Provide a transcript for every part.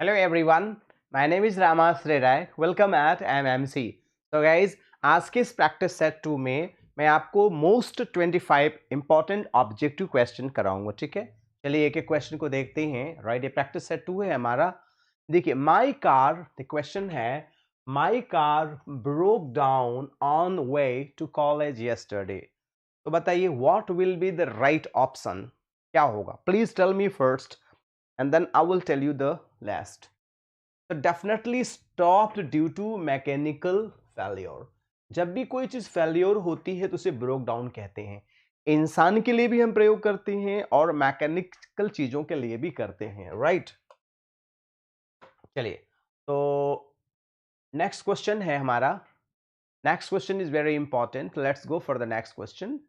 Hello everyone, my name is Rama Srerai. Welcome at MMC. So guys, आज के इस practice set 2 में मैं आपको मोस्ट 25 इंपॉर्टेंट ऑब्जेक्टिव क्वेश्चन कराऊंगा, ठीक है। चलिए एक एक क्वेश्चन को देखते हैं। राइट, ये प्रैक्टिस सेट 2 है हमारा। देखिए, माई कार, द क्वेश्चन है my car broke down on way to college yesterday. तो बताइए what will be the right option, क्या होगा? Please tell me first and then I will tell you the last. So definitely stopped due to mechanical failure. जब भी कोई चीज failure होती है तो उसे ब्रोक डाउन कहते हैं। इंसान के लिए भी हम प्रयोग करते हैं और मैकेनिकल चीजों के लिए भी करते हैं, राइट। चलिए, तो नेक्स्ट क्वेश्चन है हमारा। Next question is very important. Let's go for the next question.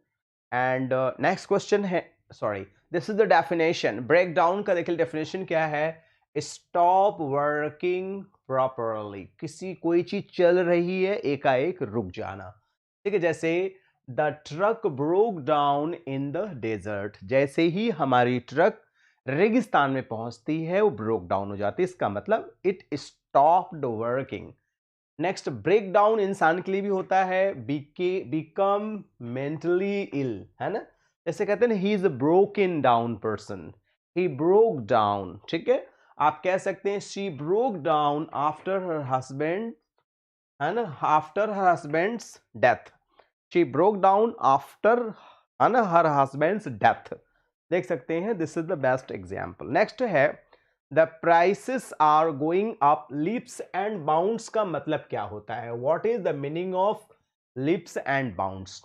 And next question है, sorry, this is the definition. Break down का देखिए डेफिनेशन क्या है। स्टॉप वर्किंग प्रॉपरली, किसी कोई चीज चल रही है एकाएक रुक जाना, ठीक है। जैसे the truck broke down in the desert, जैसे ही हमारी ट्रक रेगिस्तान में पहुंचती है वो ब्रोक डाउन हो जाती है, इसका मतलब it stopped working. Next, break down इंसान के लिए भी होता है, बिकम मेंटली इल, है ना। जैसे कहते हैं ना, he is a broken down person, he broke down, ठीक है। आप कह सकते हैं she broke down after her husband, है ना, after her husband's death. She broke down after, है ना, हर हस्बैंड्स डेथ। देख सकते हैं, this is the best example. Next है the prices are going up, leaps and bounds का मतलब क्या होता है? What is the meaning of leaps and bounds,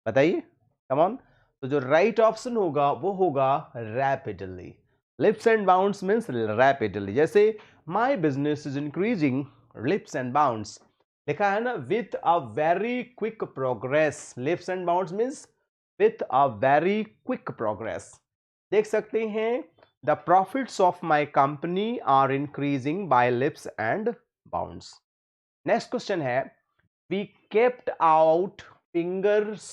बताइए, कम ऑन। तो जो राइट ऑप्शन होगा वो होगा rapidly. Leaps and bounds means rapidly. जैसे my business is increasing leaps and bounds, लिखा है ना, with a very quick progress. Leaps and bounds means with a very quick progress. देख सकते हैं, the profits of my company are increasing by leaps and bounds. Next question है, we kept out fingers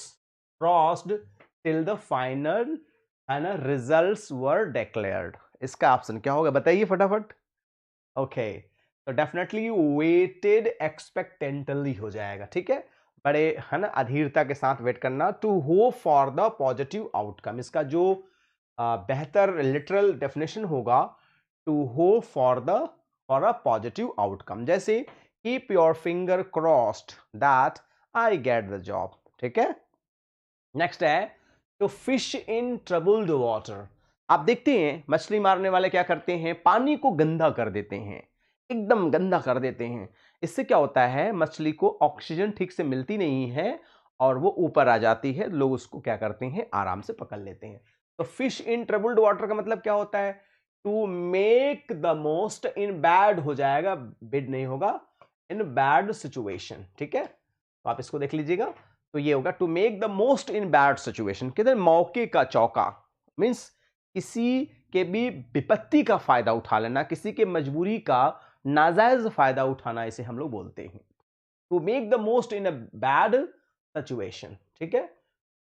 crossed till the final, है ना, results were declared. इसका option क्या होगा, बताइए फटाफट। ओके, तो डेफिनेटली वेटेड एक्सपेक्टेंटली हो जाएगा, ठीक है। बड़े, है ना, अधीरता के साथ वेट करना। To hope for the positive outcome, इसका जो बेहतर लिटरल डेफिनेशन होगा, to hope for a positive outcome. जैसे keep your finger crossed that I get the job, ठीक है। नेक्स्ट है तो फिश इन ट्रबल्ड वाटर। आप देखते हैं मछली मारने वाले क्या करते हैं, पानी को गंदा कर देते हैं, एकदम गंदा कर देते हैं। इससे क्या होता है, मछली को ऑक्सीजन ठीक से मिलती नहीं है और वो ऊपर आ जाती है। लोग उसको क्या करते हैं, आराम से पकड़ लेते हैं। तो फिश इन ट्रबल्ड वाटर का मतलब क्या होता है, to make the most in bad हो जाएगा, बिड नहीं होगा, इन बैड सिचुएशन, ठीक है। तो आप इसको देख लीजिएगा, तो ये होगा to make the most in bad situation. किधर मौके का चौका, मीन्स किसी के भी विपत्ति का फायदा उठा लेना, किसी के मजबूरी का नाजायज फायदा उठाना, इसे हम लोग बोलते हैं to make the most in a bad situation, ठीक है।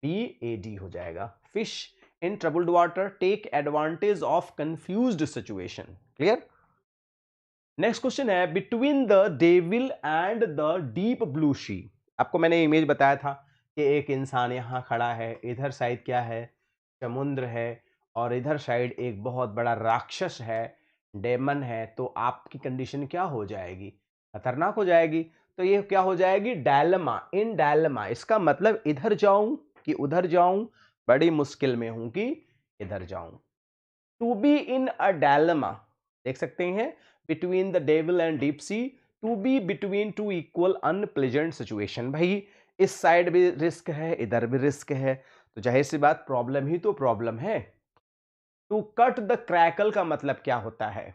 BAD हो जाएगा। Fish in troubled water, take advantage of confused situation, clear. Next question है, between the devil and the deep blue sea. आपको मैंने इमेज बताया था कि एक इंसान यहाँ खड़ा है, इधर साइड क्या है, समुद्र है, और इधर साइड एक बहुत बड़ा राक्षस है, डेमन है। तो आपकी कंडीशन क्या हो जाएगी, खतरनाक हो जाएगी। तो ये क्या हो जाएगी, डायलेमा, इन डायलेमा। इसका मतलब इधर जाऊं कि उधर जाऊं, बड़ी मुश्किल में हूं कि इधर जाऊं। To be in a dilemma, देख सकते हैं, between the devil and deep sea, to be between two equal unpleasant situation. भाई इस साइड भी रिस्क है, इधर भी रिस्क है, तो जाहिर सी बात प्रॉब्लम ही तो प्रॉब्लम है। टू कट द क्रैकल का मतलब क्या होता है,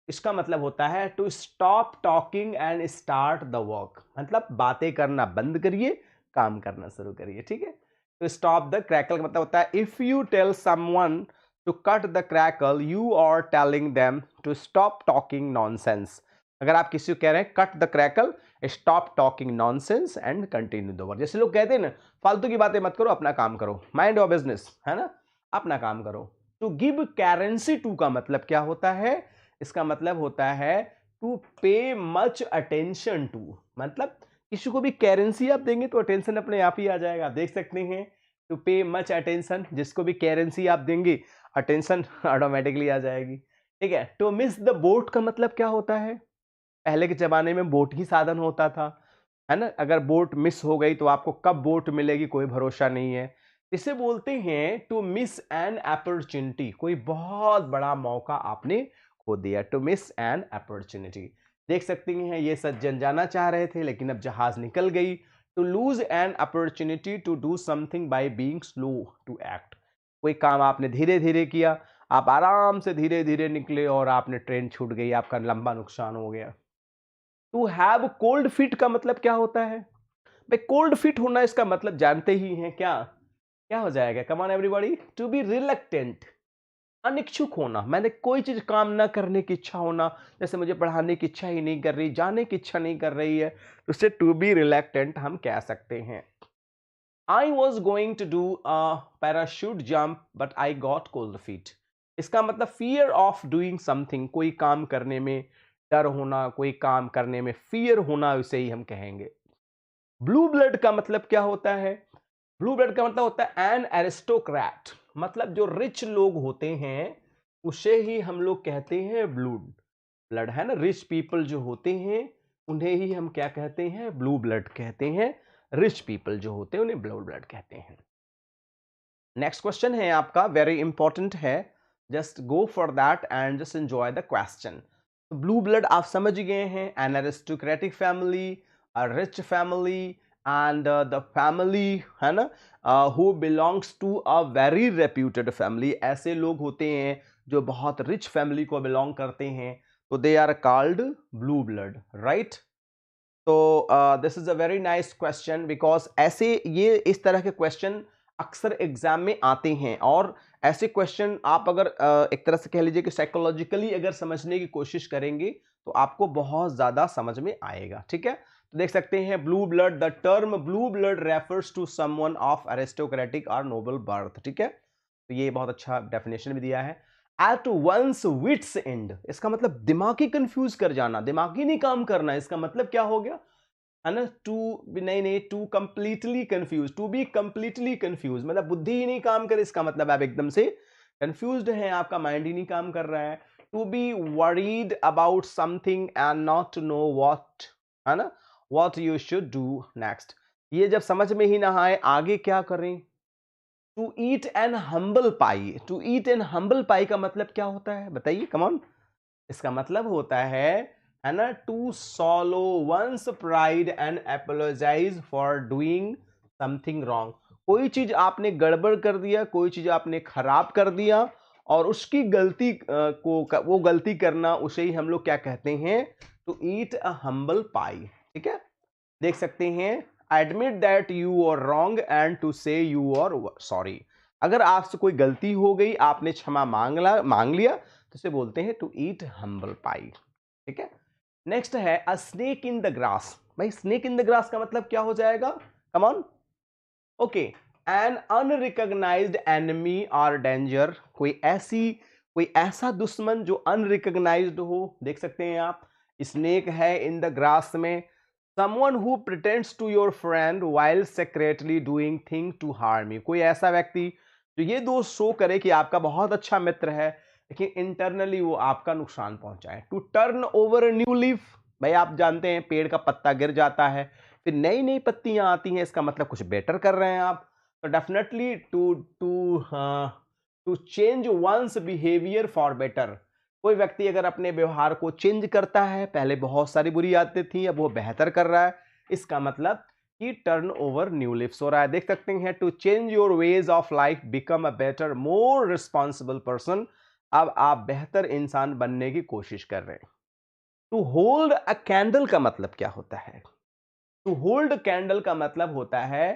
इसका मतलब होता है to stop talking and start the work, मतलब बातें करना बंद करिए, काम करना शुरू करिए, ठीक है। तो स्टॉप द क्रैकल का मतलब होता है if you tell someone to cut the crackle, you are telling them to stop talking nonsense. अगर आप किसी को कह रहे हैं cut the crackle, stop talking nonsense and continue the work. जैसे लोग कहते हैं ना, फालतू की बातें मत करो, अपना काम करो, माइंड योर बिजनेस, है ना, अपना काम करो। टू गिव करेंसी टू का मतलब क्या होता है, इसका मतलब होता है टू पे मच अटेंशन टू, मतलब किसी को भी करेंसी आप देंगे तो अटेंशन अपने आप ही आ जाएगा। आप देख सकते हैं टू पे मच अटेंशन, जिसको भी करेंसी आप देंगे अटेंशन ऑटोमेटिकली आ जाएगी। ठीक है, टू मिस द बोट का मतलब क्या होता है? पहले के जमाने में बोट ही साधन होता था, है ना? अगर बोट मिस हो गई तो आपको कब बोट मिलेगी कोई भरोसा नहीं है। इसे बोलते हैं टू मिस एन अपॉर्चुनिटी, कोई बहुत बड़ा मौका आपने खो दिया, टू मिस एन अपॉर्चुनिटी। देख सकते हैं ये सज्जन जाना चाह रहे थे लेकिन अब जहाज निकल गई। To lose an opportunity to do something by being slow to act, कोई काम आपने धीरे धीरे किया, आप आराम से धीरे धीरे निकले और आपने ट्रेन छूट गई, आपका लंबा नुकसान हो गया। टू हैव कोल्ड फीट का मतलब क्या होता है? भाई कोल्ड फीट होना इसका मतलब जानते ही हैं क्या? क्या हो जाएगा? Come on everybody, to be reluctant, अनिच्छुक होना, मैंने कोई चीज काम ना करने की इच्छा होना, जैसे मुझे पढ़ाने की इच्छा ही नहीं कर रही, जाने की इच्छा नहीं कर रही है, तो उससे टू बी रिलक्टेंट हम कह सकते हैं। I was going to do a parachute jump but I got cold feet, इसका मतलब फियर ऑफ डूइंग समथिंग, कोई काम करने में डर होना, कोई काम करने में फियर होना, उसे ही हम कहेंगे। ब्लू ब्लड का मतलब क्या होता है? ब्लू ब्लड का मतलब होता है एन एरिस्टोक्रेट, मतलब जो रिच लोग होते हैं उसे ही हम लोग कहते हैं ब्लू ब्लड, है ना? रिच पीपल जो होते हैं उन्हें ही हम क्या कहते हैं? ब्लू ब्लड कहते हैं। रिच पीपल जो होते हैं उन्हें ब्लू ब्लड कहते हैं। नेक्स्ट क्वेश्चन है आपका, वेरी इंपॉर्टेंट है, just go for that and just enjoy the question. Blue blood आप समझ गए हैं, an aristocratic family, a rich family, and the family, है ना, who belongs to a very reputed family, ऐसे लोग होते हैं जो बहुत रिच फैमिली को बिलोंग करते हैं, तो they are called blue blood, right? तो this is a very nice question, because ऐसे ये इस तरह के क्वेश्चन अक्सर एग्जाम में आते हैं, और ऐसे क्वेश्चन आप अगर एक तरह से कह लीजिए कि साइकोलॉजिकली अगर समझने की कोशिश करेंगे तो आपको बहुत ज्यादा समझ में आएगा। ठीक है, तो देख सकते हैं blue blood, the term blue blood refers to someone of aristocratic और नोबल बर्थ। ठीक है, तो ये बहुत अच्छा डेफिनेशन भी दिया है। एट वंस विट्स एंड, इसका मतलब दिमागी कंफ्यूज कर जाना, दिमागी नहीं काम करना, इसका मतलब क्या हो गया, है ना? टू, नहीं नहीं, to completely confuse, to be completely confuse मतलब बुद्धि ही नहीं काम करे, इसका मतलब आप एकदम से कंफ्यूज्ड हैं, आपका माइंड ही नहीं काम कर रहा है। To be worried about something and not to know what, है ना, what you should do next, ये जब समझ में ही ना आए आगे क्या करें। To eat an humble pie, to eat an humble pie का मतलब क्या होता है बताइए, कम ऑन। इसका मतलब होता है ना, to swallow one's pride and apologise for doing something wrong, कोई चीज आपने गड़बड़ कर दिया, कोई चीज आपने खराब कर दिया और उसकी गलती वो गलती करना, उसे ही हम लोग क्या कहते हैं? To eat a humble pie. ठीक है, देख सकते हैं, admit that you are wrong and to say you are sorry, अगर आपसे कोई गलती हो गई, आपने क्षमा मांग लिया, तो इसे बोलते हैं टू ईट हम्बल पाई। ठीक है, नेक्स्ट है a snake in the grass. भाई स्नेक इन द ग्रास का मतलब क्या हो जाएगा? Come on. Okay, an unrecognised enemy और डेंजर, कोई ऐसा दुश्मन जो अनरिकॉग्नाइज्ड हो, देख सकते हैं आप, स्नेक है इन द ग्रास में। someone who pretends to your friend while secretly doing thing to harm you, कोई ऐसा व्यक्ति जो ये दोष शो करे कि आपका बहुत अच्छा मित्र है लेकिन इंटरनली वो आपका नुकसान पहुंचाए। To turn over new leaf, भाई आप जानते हैं पेड़ का पत्ता गिर जाता है फिर नई नई पत्तियां आती हैं, इसका मतलब कुछ बेटर कर रहे हैं आप। तो definitely to to to change one's behaviour for better, कोई व्यक्ति अगर अपने व्यवहार को चेंज करता है, पहले बहुत सारी बुरी आदतें थी अब वो बेहतर कर रहा है, इसका मतलब कि टर्न ओवर न्यू लीव्स हो रहा है। देख सकते हैं, to change your ways of life become a better more responsible person, अब आप बेहतर इंसान बनने की कोशिश कर रहे हैं। टू होल्ड अ कैंडल का मतलब क्या होता है? टू होल्ड कैंडल का मतलब होता है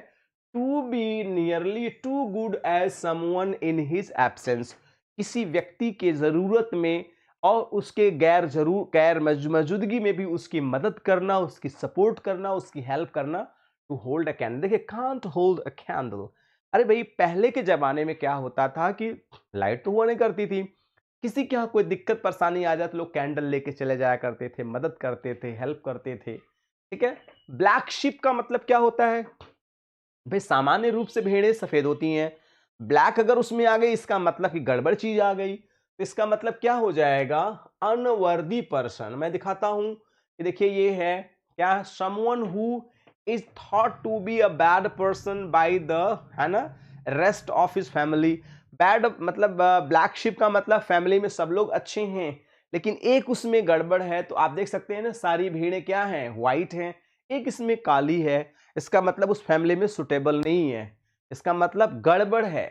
to be nearly too good as someone in his absence, किसी व्यक्ति के जरूरत में और उसके गैर मौजूदगी में भी उसकी मदद करना, उसकी सपोर्ट करना, उसकी हेल्प करना। टू होल्ड अ कैंडल, देखिए कांट होल्ड अ कैंडल, अरे भाई पहले के जमाने में क्या होता था कि लाइट तो हुआ नहीं करती थी, किसी के यहाँ कोई दिक्कत परेशानी आ जाए तो लोग कैंडल लेके चले जाया करते थे, मदद करते थे, हेल्प करते थे। ठीक है। ब्लैक शिप का मतलब क्या होता है? भाई सामान्य रूप से भेड़ें सफेद होती हैं, ब्लैक अगर उसमें आ गई इसका मतलब कि गड़बड़ चीज आ गई, तो इसका मतलब क्या हो जाएगा? Unworthy person. मैं दिखाता हूं कि देखिए ये है क्या, someone who is thought to be a bad person by the, है ना, rest of his family. Bad मतलब ब्लैक शिप का मतलब फैमिली में सब लोग अच्छे हैं, लेकिन एक उसमें गड़बड़ है। तो आप देख सकते हैं ना, सारी भीड़ें क्या हैं? व्हाइट हैं, एक इसमें काली है। इसका मतलब उस फैमिली में सुटेबल नहीं है, इसका मतलब गड़बड़ है।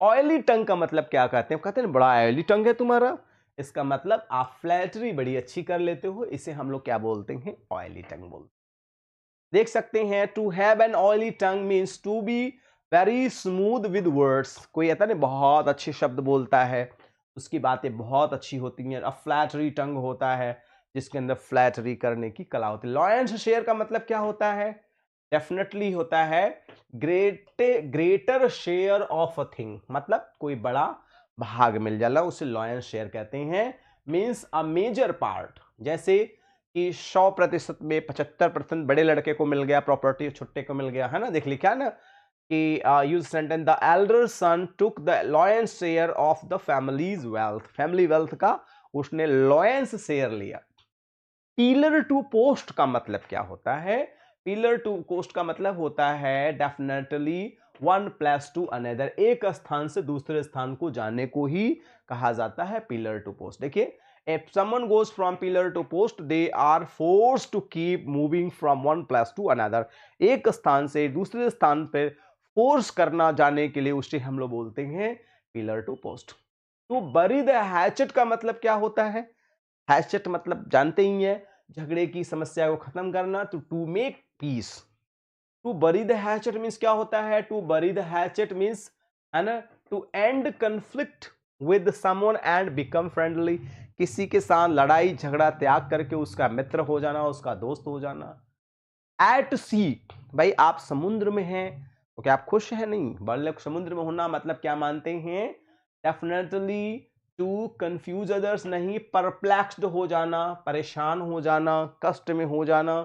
ऑयली टंग का मतलब क्या कहते हैं? कहते हैं बड़ा ऑयली टंग है तुम्हारा, इसका मतलब आप फ्लैटरी बड़ी अच्छी कर लेते हो, इसे हम लोग क्या बोलते हैं? ऑयली टंग बोलते हैं। देख सकते हैं, to have an oily tongue means to be very smooth with words. कोई आता है ना बहुत अच्छे शब्द बोलता है, उसकी बातें बहुत अच्छी होती हैं। अब फ्लैटरी टंग होता है जिसके अंदर फ्लैटरी करने की कला होती है। लॉयंस शेयर का मतलब क्या होता है? डेफिनेटली होता है greater share of a thing, मतलब कोई बड़ा भाग मिल जाला, उसे लॉयंस शेयर कहते हैं। Means a major part. जैसे कि 100% में 75% बड़े लड़के को मिल गया प्रॉपर्टी, छुट्टे को मिल गया, है ना। देख लिखा ना कि use sentence the elder son took the lions share of the families wealth. Family wealth का उसने लॉयंस शेयर लिया। पिलर टू पोस्ट का मतलब क्या होता है? पिलर टू पोस्ट का मतलब होता है definitely one place to another, एक स्थान से दूसरे स्थान को जाने को ही कहा जाता है पिलर टू पोस्ट। देखिए, if someone goes from pillar to post they are forced to keep moving from one place to another। एक स्थान से दूसरे स्थान पर फोर्स करना जाने के लिए उसे हम लोग बोलते हैं pillar to post. To bury the hatchet का मतलब क्या होता है? हैचेट मतलब जानते ही हैं, झगड़े की समस्या को खत्म करना। तो to make peace, to bury the hatchet means क्या होता है? To bury the hatchet means, है ना, to end conflict with someone and become friendly. किसी के साथ लड़ाई झगड़ा त्याग करके उसका मित्र हो जाना, उसका दोस्त हो जाना। एट सी, भाई आप समुद्र में हैं तो क्या आप खुश हैं? नहीं। बड़े समुद्र में होना मतलब क्या मानते हैं? डेफिनेटली टू कंफ्यूज अदर्स नहीं, परप्लेक्स्ड हो जाना, परेशान हो जाना, कष्ट में हो जाना।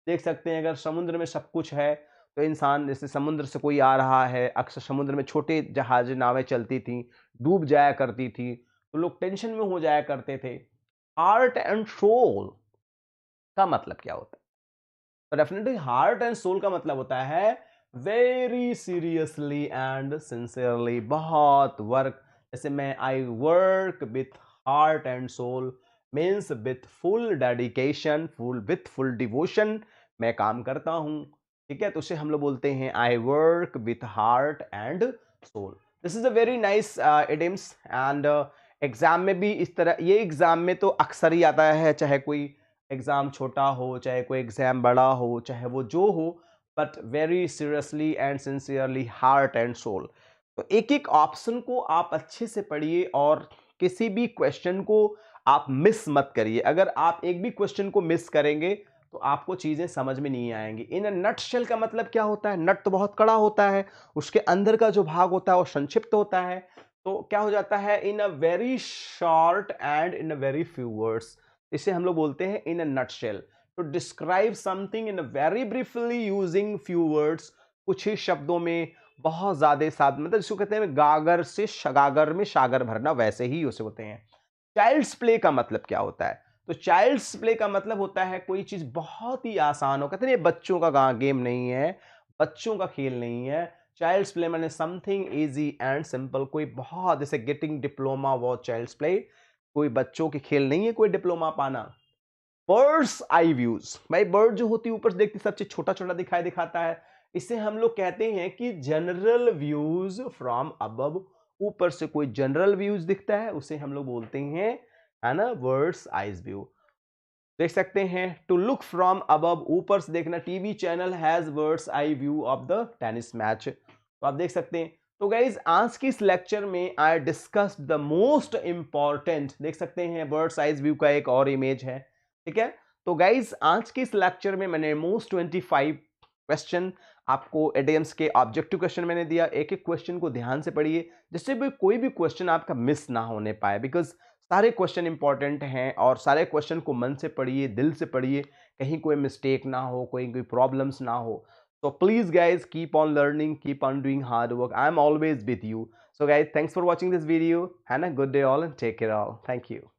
देख सकते हैं अगर समुद्र में सब कुछ है तो इंसान, जैसे समुद्र से कोई आ रहा है, अक्सर समुद्र में छोटे जहाज नावें चलती थी, डूब जाया करती थी, तो लोग टेंशन में हो जाया करते थे। हार्ट एंड सोल का मतलब क्या होता है? तो डेफिनेटली हार्ट एंड सोल का मतलब होता है वेरी सीरियसली एंड सिंसियरली, बहुत वर्क। जैसे मैं I work with heart and soul means with full dedication, full with full devotion मैं काम करता हूं। ठीक है, तो उसे हम लोग बोलते हैं I work with heart and soul. This is a very nice idioms and exam में भी इस तरह, ये एग्जाम में तो अक्सर ही आता है, चाहे कोई एग्जाम छोटा हो चाहे कोई एग्जाम बड़ा हो, चाहे वो जो हो, but very seriously and sincerely, heart and soul. तो एक एक ऑप्शन को आप अच्छे से पढ़िए और किसी भी क्वेश्चन को आप मिस मत करिए। अगर आप एक भी क्वेश्चन को मिस करेंगे तो आपको चीजें समझ में नहीं आएंगी। इन अ नटशेल का मतलब क्या होता है? नट तो बहुत कड़ा होता है, उसके अंदर का जो भाग होता है वो संक्षिप्त होता है। तो क्या हो जाता है? In a very short and in a very few words, इसे हम लोग बोलते हैं in a nutshell. To describe something in a very briefly using few words, कुछ ही शब्दों में बहुत ज्यादा साथ, मतलब जिसको कहते हैं गागर से गागर में सागर भरना, वैसे ही उसे होते हैं। चाइल्ड्स प्ले का मतलब क्या होता है? तो चाइल्ड्स प्ले का मतलब होता है कोई चीज बहुत ही आसान हो। कहते हैं ये बच्चों का गेम नहीं है, बच्चों का खेल नहीं है। चाइल्ड्स प्ले माने समथिंग इजी एंड सिंपल, कोई बहुत, जैसे गेटिंग डिप्लोमा वो चाइल्ड्स प्ले, कोई बच्चों के खेल नहीं है कोई डिप्लोमा पाना। बर्ड्स आई व्यूज, भाई बर्ड जो होती है ऊपर से देखती सबसे छोटा छोटा दिखाई दिखाता है, इसे हम लोग कहते हैं कि जनरल व्यूज फ्रॉम अबव। ऊपर से कोई जनरल व्यूज दिखता है उसे हम लोग बोलते हैं, है ना, बर्ड्स आईज व्यू। देख सकते हैं टू लुक फ्रॉम अबव, ऊपर से देखना। TV channel has birds eye view of the tennis match, तो आप देख सकते हैं। तो गाइज आज की इस लेक्चर में I discussed the most important, देख सकते हैं बर्ड्स आईज व्यू का एक और इमेज है। ठीक है, तो गाइज आज के इस लेक्चर में मैंने मोस्ट 25 क्वेश्चन आपको एडीएम्स के ऑब्जेक्टिव क्वेश्चन मैंने दिया, एक एक क्वेश्चन को ध्यान से पढ़िए जिससे भी कोई भी क्वेश्चन आपका मिस ना होने पाए, बिकॉज सारे क्वेश्चन इंपॉर्टेंट हैं और सारे क्वेश्चन को मन से पढ़िए, दिल से पढ़िए, कहीं कोई मिस्टेक ना हो, कोई प्रॉब्लम्स ना हो. So please guys, keep on learning, keep on doing hard work. I'm always with you. So guys, thanks for watching this video and a good day all, and take care all. Thank you.